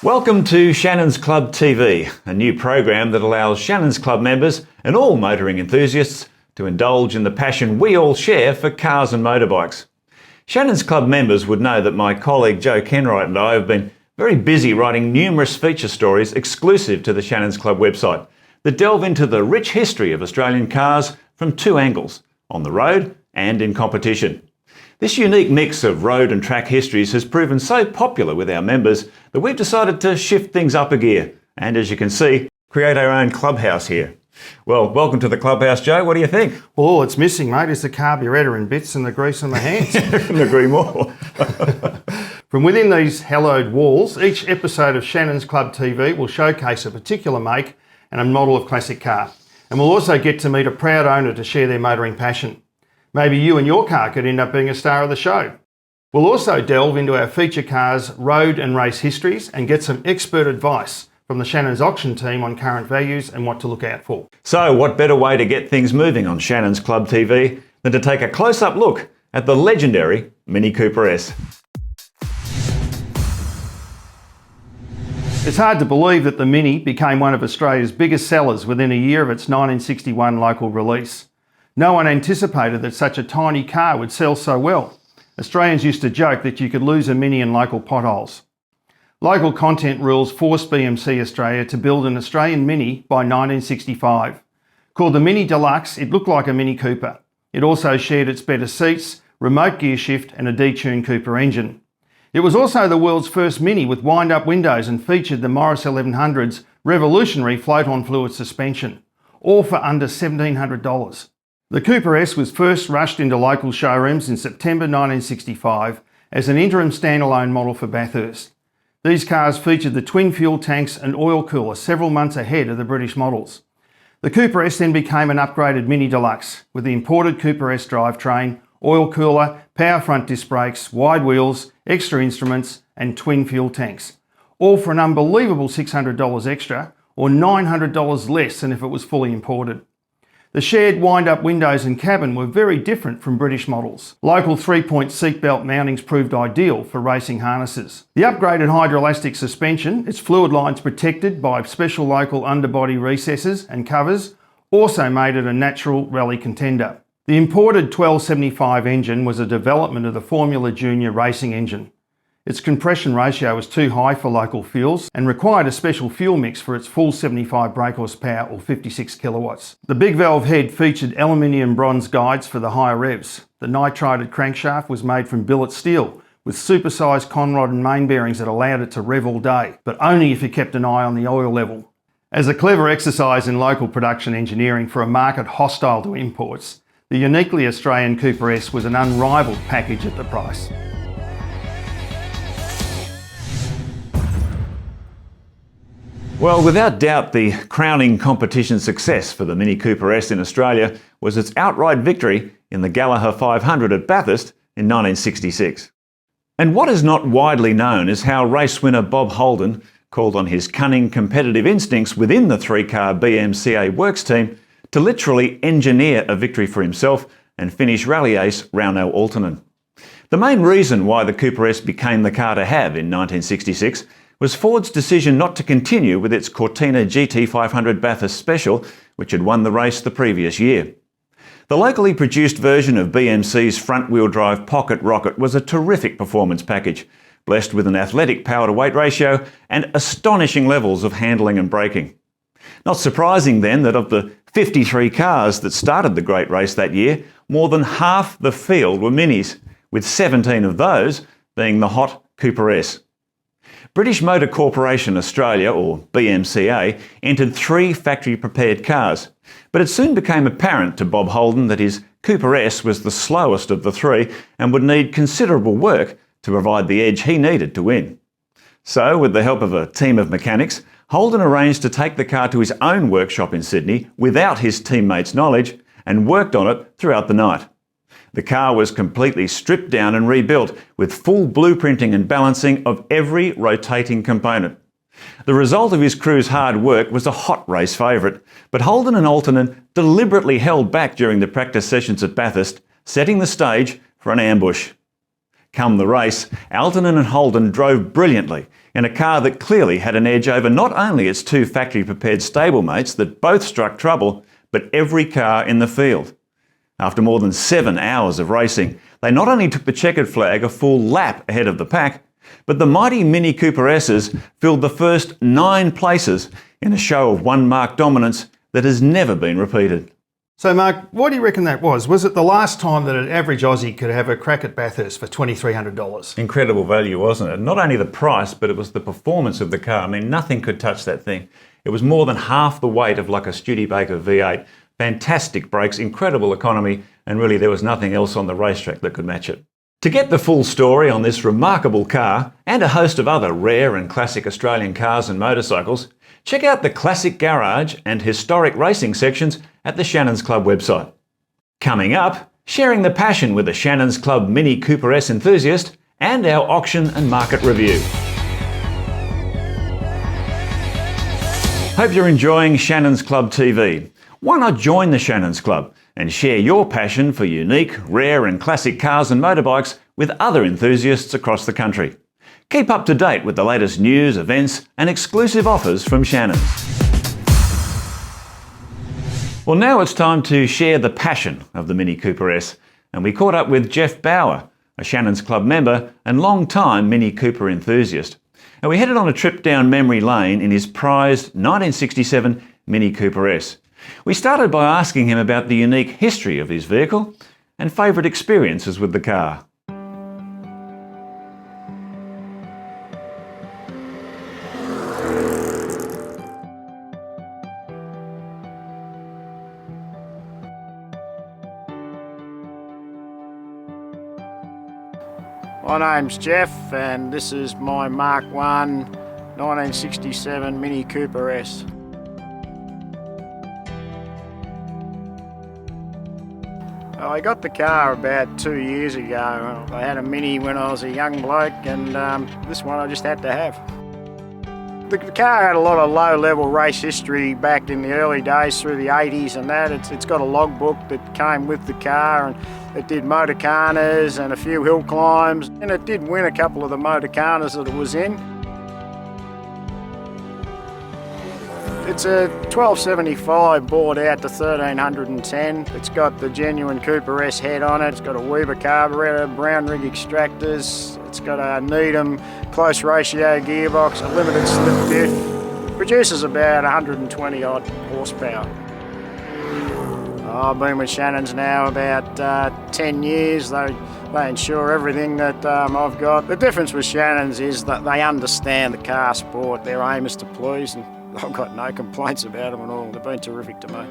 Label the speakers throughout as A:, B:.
A: Welcome to Shannons Club TV, a new program that allows Shannons Club members and all motoring enthusiasts to indulge in the passion we all share for cars and motorbikes. Shannons Club members would know that my colleague Joe Kenwright and I have been very busy writing numerous feature stories exclusive to the Shannons Club website that delve into the rich history of Australian cars from two angles, on the road and in competition. This unique mix of road and track histories has proven so popular with our members that we've decided to shift things up a gear and, as you can see, create our own clubhouse here. Well, welcome to the clubhouse, Joe. What do you think?
B: Well, all it's missing, mate, is the carburettor in bits and the grease on the hands.
A: I couldn't agree more.
B: From within these hallowed walls, each episode of Shannons Club TV will showcase a particular make and a model of classic car. And we'll also get to meet a proud owner to share their motoring passion. Maybe you and your car could end up being a star of the show. We'll also delve into our feature cars' road and race histories and get some expert advice from the Shannons auction team on current values and what to look out for.
A: So what better way to get things moving on Shannons Club TV than to take a close-up look at the legendary Mini Cooper S.
B: It's hard to believe that the Mini became one of Australia's biggest sellers within a year of its 1961 local release. No one anticipated that such a tiny car would sell so well. Australians used to joke that you could lose a Mini in local potholes. Local content rules forced BMC Australia to build an Australian Mini by 1965. Called the Mini Deluxe, it looked like a Mini Cooper. It also shared its better seats, remote gear shift and a detuned Cooper engine. It was also the world's first Mini with wind-up windows and featured the Morris 1100's revolutionary float-on fluid suspension, all for under $1,700. The Cooper S was first rushed into local showrooms in September 1965 as an interim standalone model for Bathurst. These cars featured the twin fuel tanks and oil cooler several months ahead of the British models. The Cooper S then became an upgraded Mini Deluxe with the imported Cooper S drivetrain, oil cooler, power front disc brakes, wide wheels, extra instruments and twin fuel tanks, all for an unbelievable $600 extra or $900 less than if it was fully imported. The shared wind-up windows and cabin were very different from British models. Local 3-point seatbelt mountings proved ideal for racing harnesses. The upgraded hydroelastic suspension, its fluid lines protected by special local underbody recesses and covers, also made it a natural rally contender. The imported 1275 engine was a development of the Formula Junior racing engine. Its compression ratio was too high for local fuels and required a special fuel mix for its full 75 brake horsepower or 56 kilowatts. The big valve head featured aluminium bronze guides for the higher revs. The nitrided crankshaft was made from billet steel with supersized conrod and main bearings that allowed it to rev all day, but only if you kept an eye on the oil level. As a clever exercise in local production engineering for a market hostile to imports, the uniquely Australian Cooper S was an unrivalled package at the price.
A: Well, without doubt, the crowning competition success for the Mini Cooper S in Australia was its outright victory in the Gallagher 500 at Bathurst in 1966. And what is not widely known is how race winner Bob Holden called on his cunning competitive instincts within the three-car BMCA works team to literally engineer a victory for himself and finish rally ace Rauno Aaltonen. The main reason why the Cooper S became the car to have in 1966 was Ford's decision not to continue with its Cortina GT500 Bathurst Special, which had won the race the previous year. The locally produced version of BMC's front-wheel drive Pocket Rocket was a terrific performance package, blessed with an athletic power-to-weight ratio and astonishing levels of handling and braking. Not surprising then that of the 53 cars that started the great race that year, more than half the field were Minis, with 17 of those being the hot Cooper S. British Motor Corporation Australia, or BMCA, entered 3 factory-prepared cars, but it soon became apparent to Bob Holden that his Cooper S was the slowest of the 3 and would need considerable work to provide the edge he needed to win. So, with the help of a team of mechanics, Holden arranged to take the car to his own workshop in Sydney without his teammates' knowledge and worked on it throughout the night. The car was completely stripped down and rebuilt with full blueprinting and balancing of every rotating component. The result of his crew's hard work was a hot race favourite, but Holden and Aaltonen deliberately held back during the practice sessions at Bathurst, setting the stage for an ambush. Come the race, Altonen and Holden drove brilliantly in a car that clearly had an edge over not only its two factory-prepared stablemates that both struck trouble, but every car in the field. After more than 7 hours of racing, they not only took the checkered flag a full lap ahead of the pack, but the mighty Mini Cooper S's filled the first 9 places in a show of one-mark dominance that has never been repeated.
B: So Mark, what do you reckon that was? Was it the last time that an average Aussie could have a crack at Bathurst for $2,300?
A: Incredible value, wasn't it? Not only the price, but it was the performance of the car. I mean, nothing could touch that thing. It was more than half the weight of like a Studebaker V8. Fantastic brakes, incredible economy, and really there was nothing else on the racetrack that could match it. To get the full story on this remarkable car and a host of other rare and classic Australian cars and motorcycles, check out the Classic Garage and Historic Racing sections at the Shannons Club website. Coming up, sharing the passion with the Shannons Club Mini Cooper S enthusiast and our auction and market review. Hope you're enjoying Shannons Club TV. Why not join the Shannons Club and share your passion for unique, rare and classic cars and motorbikes with other enthusiasts across the country. Keep up to date with the latest news, events and exclusive offers from Shannons. Well, now it's time to share the passion of the Mini Cooper S, and we caught up with Jeff Bauer, a Shannons Club member and long-time Mini Cooper enthusiast. And we headed on a trip down memory lane in his prized 1967 Mini Cooper S. We started by asking him about the unique history of his vehicle and favourite experiences with the car.
C: My name's Jeff and this is my Mark 1 1967 Mini Cooper S. I got the car about 2 years ago. I had a Mini when I was a young bloke and this one I just had to have. The car had a lot of low-level race history back in the early days through the 80s and that. It's got a logbook that came with the car and it did motorcanas and a few hill climbs, and it did win a couple of the motorcanas that it was in. It's a 1275 bored out to 1310. It's got the genuine Cooper S head on it. It's got a Weber carburetor, brown rig extractors. It's got a Needham close ratio gearbox, a limited slip diff. Produces about 120 odd horsepower. I've been with Shannons now about 10 years. They insure everything that I've got. The difference with Shannons is that they understand the car sport. Their aim is to please, and I've got no complaints about them at all. They've been terrific to me.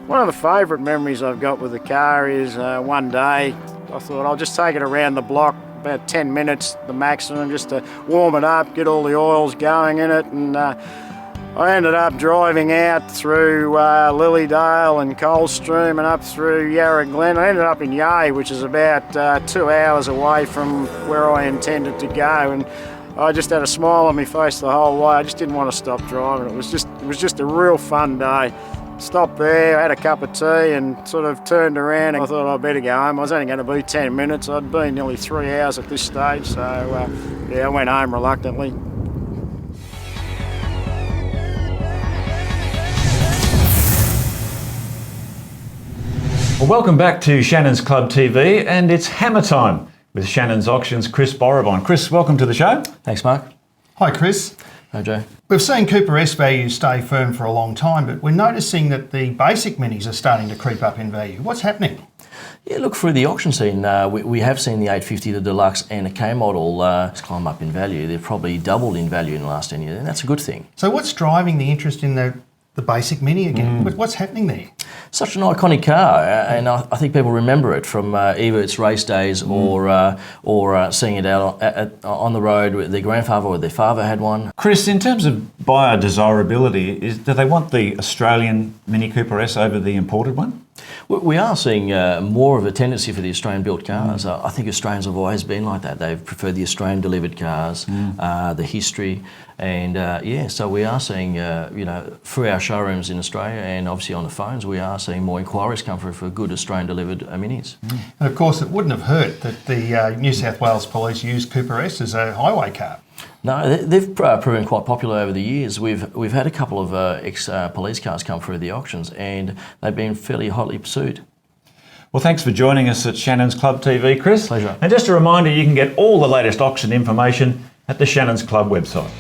C: One of the favourite memories I've got with the car is one day I thought I'll just take it around the block, about 10 minutes the maximum, just to warm it up, get all the oils going in it, and I ended up driving out through Lilydale and Coldstream and up through Yarra Glen. I ended up in Yea, which is about 2 hours away from where I intended to go, and I just had a smile on my face the whole way. I just didn't want to stop driving. It was just a real fun day. Stopped there, had a cup of tea and sort of turned around and I thought I'd better go home. I was only going to be 10 minutes. I'd been nearly 3 hours at this stage, so yeah, I went home reluctantly.
A: Well, welcome back to Shannons Club TV, and it's hammer time with Shannons Auctions' Chris Borrabon. Chris, welcome to the show.
D: Thanks, Mark.
B: Hi Chris.
D: Hi, Joe.
B: We've seen Cooper S values stay firm for a long time, but we're noticing that the basic minis are starting to creep up in value. What's happening?
D: Yeah, look, through the auction scene, we have seen the 850, the Deluxe and the K model climb up in value. They've probably doubled in value in the last 10 years, and that's a good thing.
B: So what's driving the interest in the basic Mini again? What's happening there?
D: Such an iconic car, and I think people remember it from either its race days or seeing it out on the road with their grandfather or their father had one.
A: Chris, in terms of buyer desirability, do they want the Australian Mini Cooper S over the imported one?
D: We are seeing more of a tendency for the Australian-built cars. I think Australians have always been like that. They've preferred the Australian-delivered cars, the history, and so we are seeing, through our showrooms in Australia and obviously on the phones, we are seeing more inquiries come through for good Australian-delivered Minis.
B: And of course, it wouldn't have hurt that the New South Wales Police used Cooper S as a highway car.
D: No, they've proven quite popular over the years. We've had a couple of ex-police cars come through the auctions, and they've been fairly hotly pursued.
A: Well, thanks for joining us at Shannons Club TV, Chris.
D: Pleasure.
A: And just a reminder, you can get all the latest auction information at the Shannons Club website.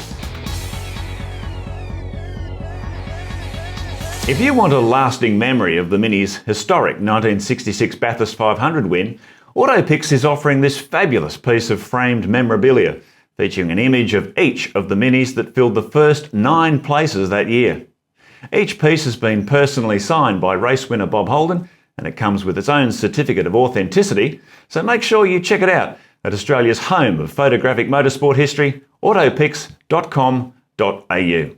A: If you want a lasting memory of the Mini's historic 1966 Bathurst 500 win, AutoPix is offering this fabulous piece of framed memorabilia, featuring an image of each of the Minis that filled the first 9 places that year. Each piece has been personally signed by race winner Bob Holden, and it comes with its own certificate of authenticity, so make sure you check it out at Australia's home of photographic motorsport history, autopix.com.au.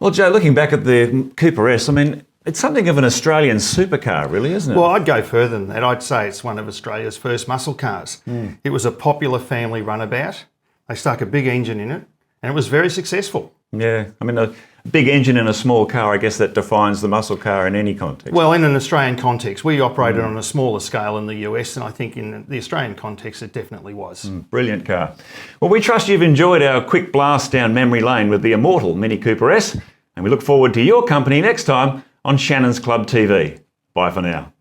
A: Well, Joe, looking back at the Cooper S, I mean, it's something of an Australian supercar, really, isn't it?
B: Well, I'd go further than that. I'd say it's one of Australia's first muscle cars. It was a popular family runabout. They stuck a big engine in it, and it was very successful.
A: Yeah, I mean, a big engine in a small car, I guess that defines the muscle car in any context.
B: Well, in an Australian context, we operated on a smaller scale in the US, and I think in the Australian context, it definitely was.
A: Brilliant car. Well, we trust you've enjoyed our quick blast down memory lane with the immortal Mini Cooper S, and we look forward to your company next time on Shannons Club TV. Bye for now.